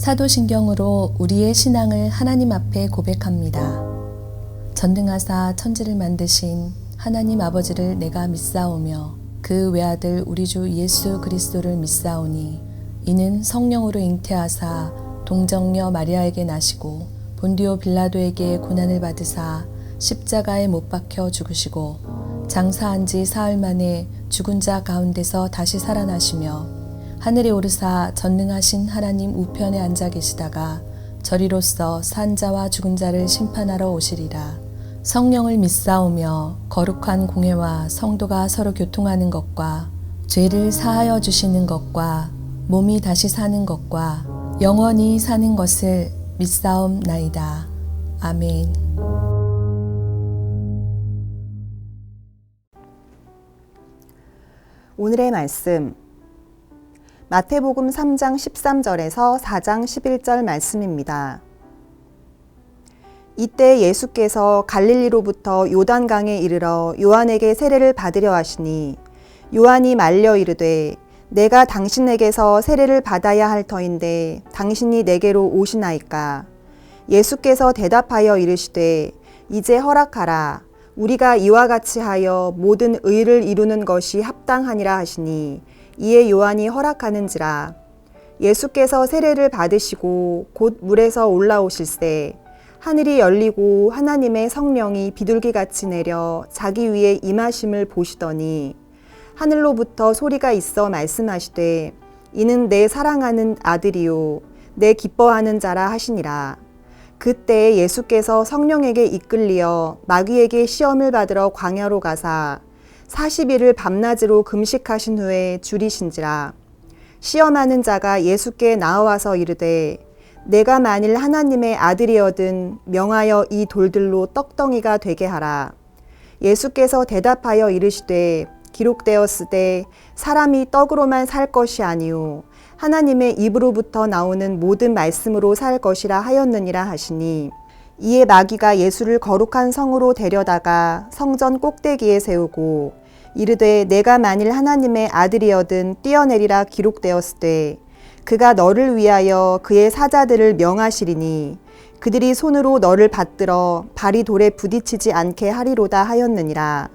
사도신경으로 우리의 신앙을 하나님 앞에 고백합니다. 전능하사 천지를 만드신 하나님 아버지를 내가 믿사오며 그 외아들 우리 주 예수 그리스도를 믿사오니 이는 성령으로 잉태하사 동정녀 마리아에게 나시고 본디오 빌라도에게 고난을 받으사 십자가에 못 박혀 죽으시고 장사한 지 사흘 만에 죽은 자 가운데서 다시 살아나시며 하늘에 오르사 전능하신 하나님 우편에 앉아 계시다가 저리로서 산 자와 죽은 자를 심판하러 오시리라. 성령을 믿사오며 거룩한 공회와 성도가 서로 교통하는 것과 죄를 사하여 주시는 것과 몸이 다시 사는 것과 영원히 사는 것을 믿사옵나이다. 아멘. 오늘의 말씀 마태복음 3장 13절에서 4장 11절 말씀입니다. 이때 예수께서 갈릴리로부터 요단강에 이르러 요한에게 세례를 받으려 하시니 요한이 말려 이르되 내가 당신에게서 세례를 받아야 할 터인데 당신이 내게로 오시나이까. 예수께서 대답하여 이르시되 이제 허락하라. 우리가 이와 같이 하여 모든 의를 이루는 것이 합당하니라 하시니 이에 요한이 허락하는지라. 예수께서 세례를 받으시고 곧 물에서 올라오실새 하늘이 열리고 하나님의 성령이 비둘기같이 내려 자기 위에 임하심을 보시더니 하늘로부터 소리가 있어 말씀하시되 이는 내 사랑하는 아들이요 내 기뻐하는 자라 하시니라. 그때 예수께서 성령에게 이끌리어 마귀에게 시험을 받으러 광야로 가사 40일을 밤낮으로 금식하신 후에 줄이신지라. 시험하는 자가 예수께 나와서 이르되 내가 만일 하나님의 아들이어든 명하여 이 돌들로 떡덩이가 되게 하라. 예수께서 대답하여 이르시되 기록되었으되 사람이 떡으로만 살 것이 아니요 하나님의 입으로부터 나오는 모든 말씀으로 살 것이라 하였느니라 하시니 이에 마귀가 예수를 거룩한 성으로 데려다가 성전 꼭대기에 세우고 이르되 내가 만일 하나님의 아들이어든 뛰어내리라 기록되었으되 그가 너를 위하여 그의 사자들을 명하시리니 그들이 손으로 너를 받들어 발이 돌에 부딪히지 않게 하리로다 하였느니라.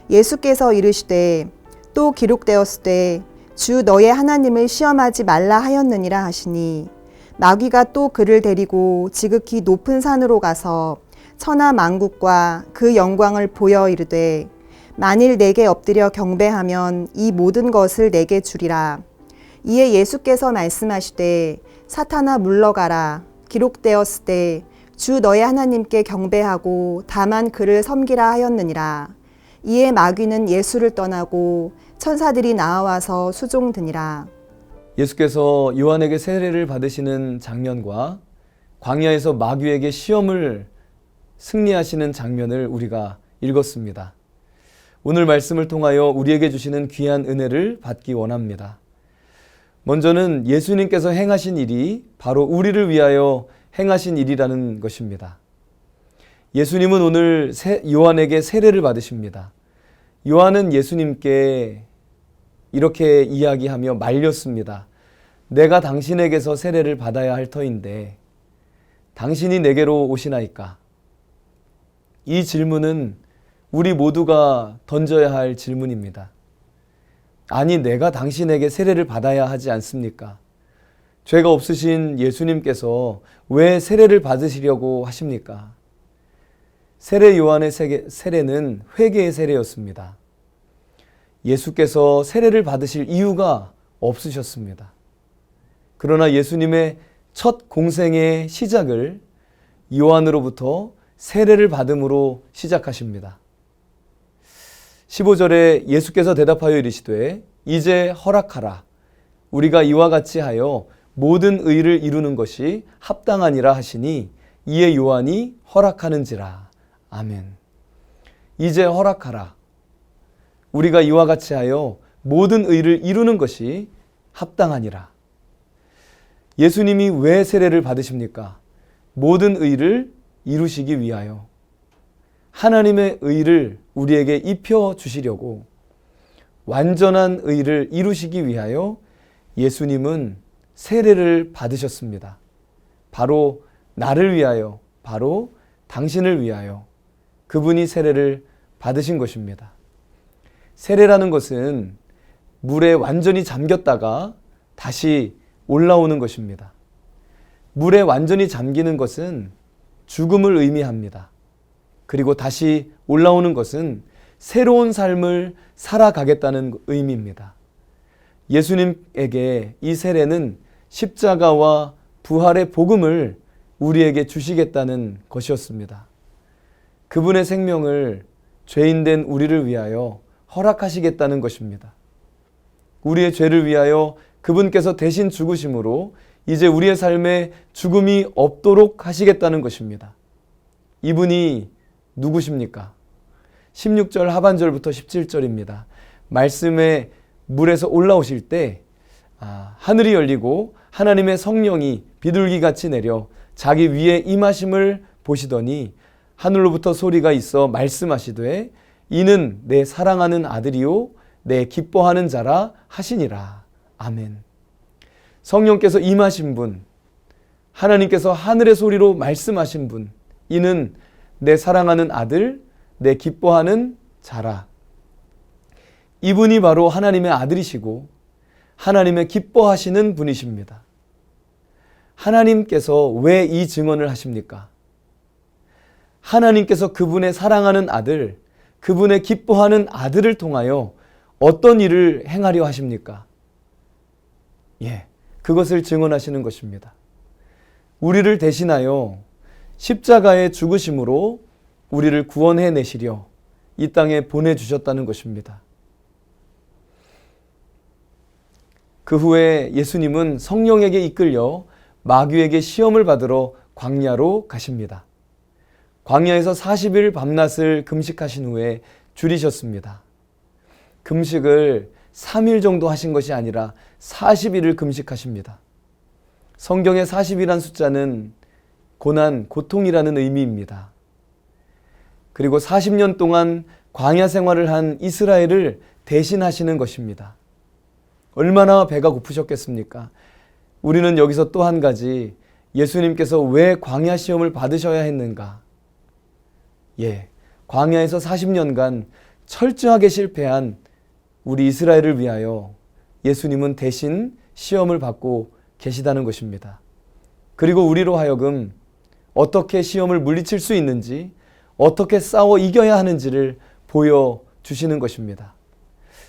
예수께서 이르시되 또 기록되었으되 주 너의 하나님을 시험하지 말라 하였느니라 하시니 마귀가 또 그를 데리고 지극히 높은 산으로 가서 천하 만국과 그 영광을 보여 이르되 만일 내게 엎드려 경배하면 이 모든 것을 내게 주리라. 이에 예수께서 말씀하시되 사탄아 물러가라. 기록되었으되 주 너의 하나님께 경배하고 다만 그를 섬기라 하였느니라. 이에 마귀는 예수를 떠나고 천사들이 나와서 수종드니라. 예수께서 요한에게 세례를 받으시는 장면과 광야에서 마귀에게 시험을 승리하시는 장면을 우리가 읽었습니다. 오늘 말씀을 통하여 우리에게 주시는 귀한 은혜를 받기 원합니다. 먼저는 예수님께서 행하신 일이 바로 우리를 위하여 행하신 일이라는 것입니다. 예수님은 오늘 요한에게 세례를 받으십니다. 요한은 예수님께 이렇게 이야기하며 말렸습니다. 내가 당신에게서 세례를 받아야 할 터인데 당신이 내게로 오시나이까? 이 질문은 우리 모두가 던져야 할 질문입니다. 아니, 내가 당신에게 세례를 받아야 하지 않습니까? 죄가 없으신 예수님께서 왜 세례를 받으시려고 하십니까? 세례 요한의 세례는 회개의 세례였습니다. 예수께서 세례를 받으실 이유가 없으셨습니다. 그러나 예수님의 첫 공생의 시작을 요한으로부터 세례를 받음으로 시작하십니다. 15절에 예수께서 대답하여 이르시되 이제 허락하라. 우리가 이와 같이 하여 모든 의를 이루는 것이 합당하니라 하시니 이에 요한이 허락하는지라. 아멘. 이제 허락하라. 우리가 이와 같이 하여 모든 의를 이루는 것이 합당하니라. 예수님이 왜 세례를 받으십니까? 모든 의를 이루시기 위하여. 하나님의 의를 우리에게 입혀 주시려고 완전한 의를 이루시기 위하여 예수님은 세례를 받으셨습니다. 바로 나를 위하여, 바로 당신을 위하여 그분이 세례를 받으신 것입니다. 세례라는 것은 물에 완전히 잠겼다가 다시 올라오는 것입니다. 물에 완전히 잠기는 것은 죽음을 의미합니다. 그리고 다시 올라오는 것은 새로운 삶을 살아가겠다는 의미입니다. 예수님에게 이 세례는 십자가와 부활의 복음을 우리에게 주시겠다는 것이었습니다. 그분의 생명을 죄인된 우리를 위하여 허락하시겠다는 것입니다. 우리의 죄를 위하여 그분께서 대신 죽으심으로 이제 우리의 삶에 죽음이 없도록 하시겠다는 것입니다. 이분이 누구십니까? 16절 하반절부터 17절입니다. 말씀에 물에서 올라오실 때 하늘이 열리고 하나님의 성령이 비둘기같이 내려 자기 위에 임하심을 보시더니 하늘로부터 소리가 있어 말씀하시되 이는 내 사랑하는 아들이요 내 기뻐하는 자라 하시니라. 아멘. 성령께서 임하신 분, 하나님께서 하늘의 소리로 말씀하신 분, 이는 내 사랑하는 아들, 내 기뻐하는 자라. 이분이 바로 하나님의 아들이시고 하나님의 기뻐하시는 분이십니다. 하나님께서 왜 이 증언을 하십니까? 하나님께서 그분의 사랑하는 아들, 그분의 기뻐하는 아들을 통하여 어떤 일을 행하려 하십니까? 그것을 증언하시는 것입니다. 우리를 대신하여 십자가의 죽으심으로 우리를 구원해 내시려 이 땅에 보내주셨다는 것입니다. 그 후에 예수님은 성령에게 이끌려 마귀에게 시험을 받으러 광야로 가십니다. 광야에서 40일 밤낮을 금식하신 후에 줄이셨습니다. 금식을 3일 정도 하신 것이 아니라 40일을 금식하십니다. 성경의 40이란 숫자는 고난, 고통이라는 의미입니다. 그리고 40년 동안 광야 생활을 한 이스라엘을 대신하시는 것입니다. 얼마나 배가 고프셨겠습니까? 우리는 여기서 또 한 가지, 예수님께서 왜 광야 시험을 받으셔야 했는가? 광야에서 40년간 철저하게 실패한 우리 이스라엘을 위하여 예수님은 대신 시험을 받고 계시다는 것입니다. 그리고 우리로 하여금 어떻게 시험을 물리칠 수 있는지, 어떻게 싸워 이겨야 하는지를 보여주시는 것입니다.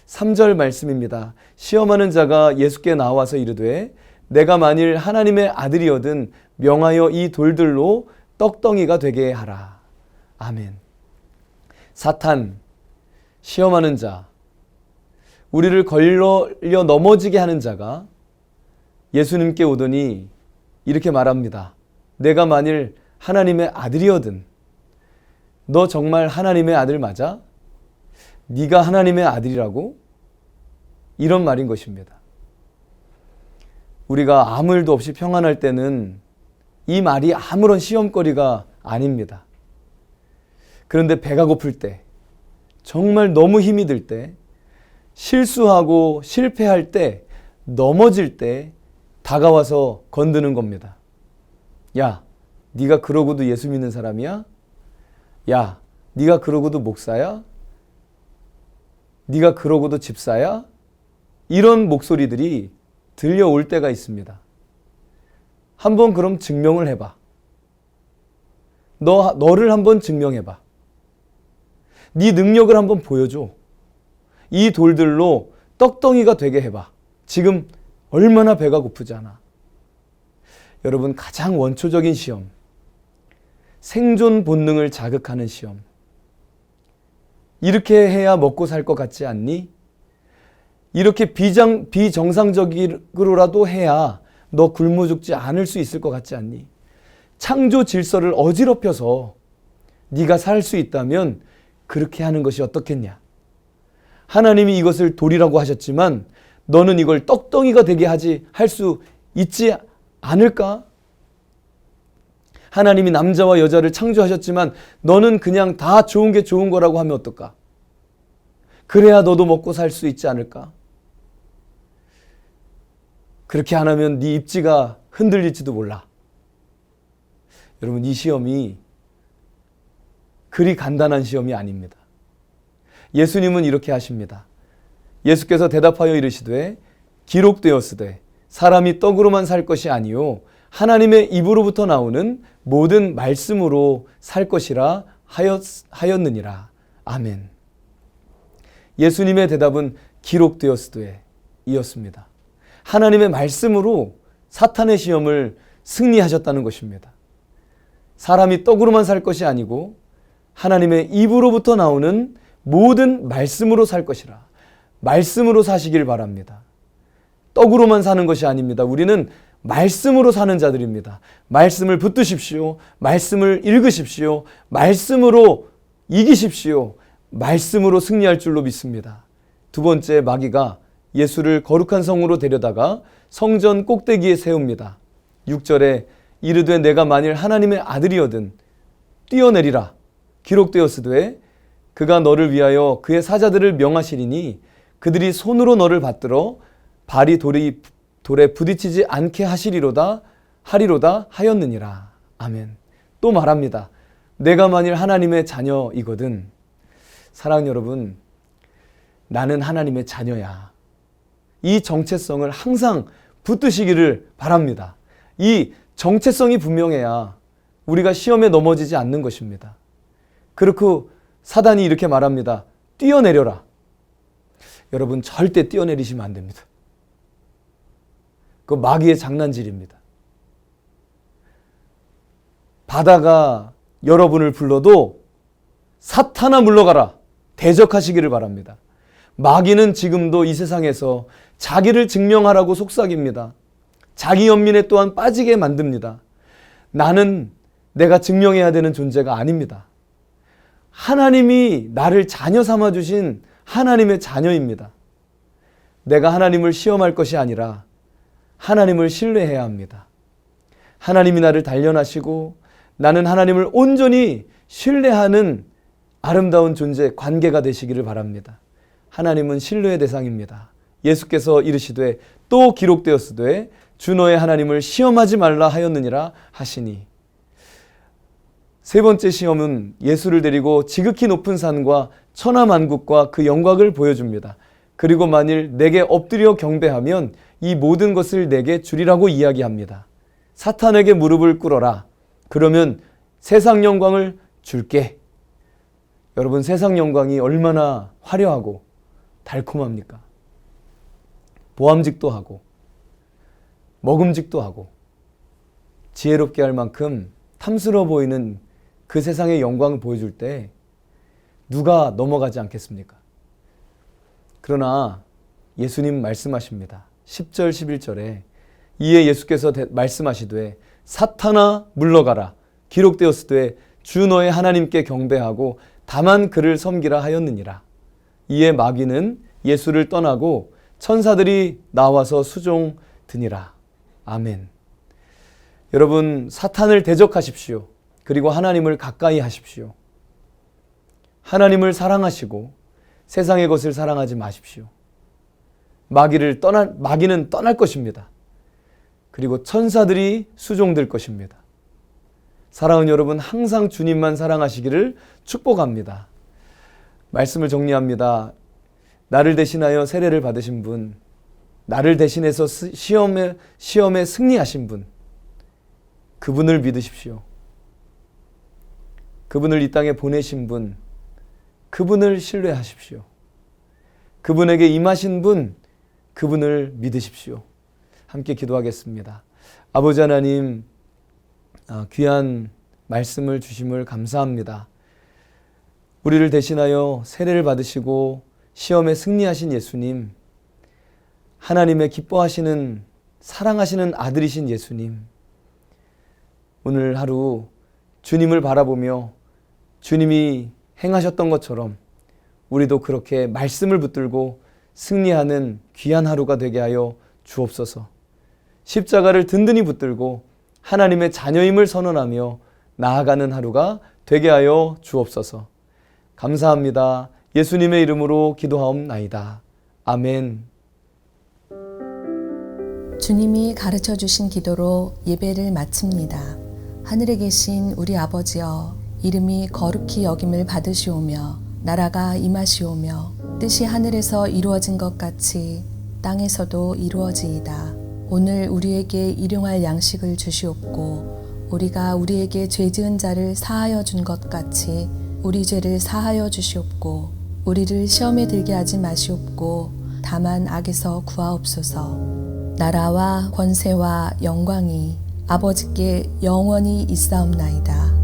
3절 말씀입니다. 시험하는 자가 예수께 나와서 이르되 내가 만일 하나님의 아들이거든 명하여 이 돌들로 떡덩이가 되게 하라. 아멘. 사탄, 시험하는 자, 우리를 걸려 넘어지게 하는 자가 예수님께 오더니 이렇게 말합니다. 내가 만일 하나님의 아들이거든, 너 정말 하나님의 아들 맞아? 네가 하나님의 아들이라고? 이런 말인 것입니다. 우리가 아무 일도 없이 평안할 때는 이 말이 아무런 시험거리가 아닙니다. 그런데 배가 고플 때, 정말 너무 힘이 들 때, 실수하고 실패할 때, 넘어질 때 다가와서 건드는 겁니다. 야, 네가 그러고도 예수 믿는 사람이야? 야, 네가 그러고도 목사야? 네가 그러고도 집사야? 이런 목소리들이 들려올 때가 있습니다. 한번 그럼 증명을 해봐. 너를 한번 증명해봐. 네 능력을 한번 보여줘. 이 돌들로 떡덩이가 되게 해봐. 지금 얼마나 배가 고프지 않아. 여러분, 가장 원초적인 시험, 생존 본능을 자극하는 시험, 이렇게 해야 먹고 살 것 같지 않니? 이렇게 비정상적으로라도 해야 너 굶어 죽지 않을 수 있을 것 같지 않니? 창조 질서를 어지럽혀서 네가 살 수 있다면 그렇게 하는 것이 어떻겠냐? 하나님이 이것을 돌이라고 하셨지만 너는 이걸 떡덩이가 되게 할 수 있지 않을까? 하나님이 남자와 여자를 창조하셨지만 너는 그냥 다 좋은 게 좋은 거라고 하면 어떨까? 그래야 너도 먹고 살 수 있지 않을까? 그렇게 안 하면 네 입지가 흔들릴지도 몰라. 여러분, 이 시험이 그리 간단한 시험이 아닙니다. 예수님은 이렇게 하십니다. 예수께서 대답하여 이르시되 기록되었으되 사람이 떡으로만 살 것이 아니요 하나님의 입으로부터 나오는 모든 말씀으로 살 것이라 하였느니라. 아멘. 예수님의 대답은 기록되었으되 이었습니다. 하나님의 말씀으로 사탄의 시험을 승리하셨다는 것입니다. 사람이 떡으로만 살 것이 아니고 하나님의 입으로부터 나오는 모든 말씀으로 살 것이라. 말씀으로 사시길 바랍니다. 떡으로만 사는 것이 아닙니다. 우리는 말씀으로 사는 자들입니다. 말씀을 붙드십시오. 말씀을 읽으십시오. 말씀으로 이기십시오. 말씀으로 승리할 줄로 믿습니다. 두 번째, 마귀가 예수를 거룩한 성으로 데려다가 성전 꼭대기에 세웁니다. 6절에 이르되 내가 만일 하나님의 아들이거든 뛰어내리라. 기록되었으되 그가 너를 위하여 그의 사자들을 명하시리니 그들이 손으로 너를 받들어 발이 돌에 부딪히지 않게 하리로다 하였느니라. 아멘. 또 말합니다. 내가 만일 하나님의 자녀이거든. 사랑하는 여러분, 나는 하나님의 자녀야. 이 정체성을 항상 붙드시기를 바랍니다. 이 정체성이 분명해야 우리가 시험에 넘어지지 않는 것입니다. 그렇고 사단이 이렇게 말합니다. 뛰어내려라. 여러분, 절대 뛰어내리시면 안 됩니다. 그 마귀의 장난질입니다. 바다가 여러분을 불러도 사탄아 물러가라. 대적하시기를 바랍니다. 마귀는 지금도 이 세상에서 자기를 증명하라고 속삭입니다. 자기 연민에 또한 빠지게 만듭니다. 나는 내가 증명해야 되는 존재가 아닙니다. 하나님이 나를 자녀 삼아주신 하나님의 자녀입니다. 내가 하나님을 시험할 것이 아니라 하나님을 신뢰해야 합니다. 하나님이 나를 단련하시고 나는 하나님을 온전히 신뢰하는 아름다운 존재, 관계가 되시기를 바랍니다. 하나님은 신뢰의 대상입니다. 예수께서 이르시되 또 기록되었으되 주 너의 하나님을 시험하지 말라 하였느니라 하시니. 세 번째 시험은 예수를 데리고 지극히 높은 산과 천하만국과 그 영광을 보여줍니다. 그리고 만일 내게 엎드려 경배하면 이 모든 것을 내게 주리라고 이야기합니다. 사탄에게 무릎을 꿇어라. 그러면 세상 영광을 줄게. 여러분, 세상 영광이 얼마나 화려하고 달콤합니까? 보암직도 하고 먹음직도 하고 지혜롭게 할 만큼 탐스러워 보이는 그 세상의 영광을 보여줄 때 누가 넘어가지 않겠습니까? 그러나 예수님 말씀하십니다. 10절 11절에 이에 예수께서 말씀하시되 사탄아 물러가라. 기록되었으되 주 너의 하나님께 경배하고 다만 그를 섬기라 하였느니라. 이에 마귀는 예수를 떠나고 천사들이 나와서 수종드니라. 아멘. 여러분, 사탄을 대적하십시오. 그리고 하나님을 가까이 하십시오. 하나님을 사랑하시고 세상의 것을 사랑하지 마십시오. 마귀는 떠날 것입니다. 그리고 천사들이 수종될 것입니다. 사랑하는 여러분, 항상 주님만 사랑하시기를 축복합니다. 말씀을 정리합니다. 나를 대신하여 세례를 받으신 분, 나를 대신해서 시험에 승리하신 분, 그분을 믿으십시오. 그분을 이 땅에 보내신 분, 그분을 신뢰하십시오. 그분에게 임하신 분, 그분을 믿으십시오. 함께 기도하겠습니다. 아버지 하나님, 귀한 말씀을 주심을 감사합니다. 우리를 대신하여 세례를 받으시고 시험에 승리하신 예수님, 하나님의 기뻐하시는 사랑하시는 아들이신 예수님, 오늘 하루 주님을 바라보며 주님이 행하셨던 것처럼 우리도 그렇게 말씀을 붙들고 승리하는 귀한 하루가 되게 하여 주옵소서. 십자가를 든든히 붙들고 하나님의 자녀임을 선언하며 나아가는 하루가 되게 하여 주옵소서. 감사합니다. 예수님의 이름으로 기도하옵나이다. 아멘. 주님이 가르쳐 주신 기도로 예배를 마칩니다. 하늘에 계신 우리 아버지여, 이름이 거룩히 여김을 받으시오며 나라가 임하시오며 뜻이 하늘에서 이루어진 것 같이 땅에서도 이루어지이다. 오늘 우리에게 일용할 양식을 주시옵고 우리가 우리에게 죄 지은 자를 사하여 준 것 같이 우리 죄를 사하여 주시옵고 우리를 시험에 들게 하지 마시옵고 다만 악에서 구하옵소서. 나라와 권세와 영광이 아버지께 영원히 있사옵나이다.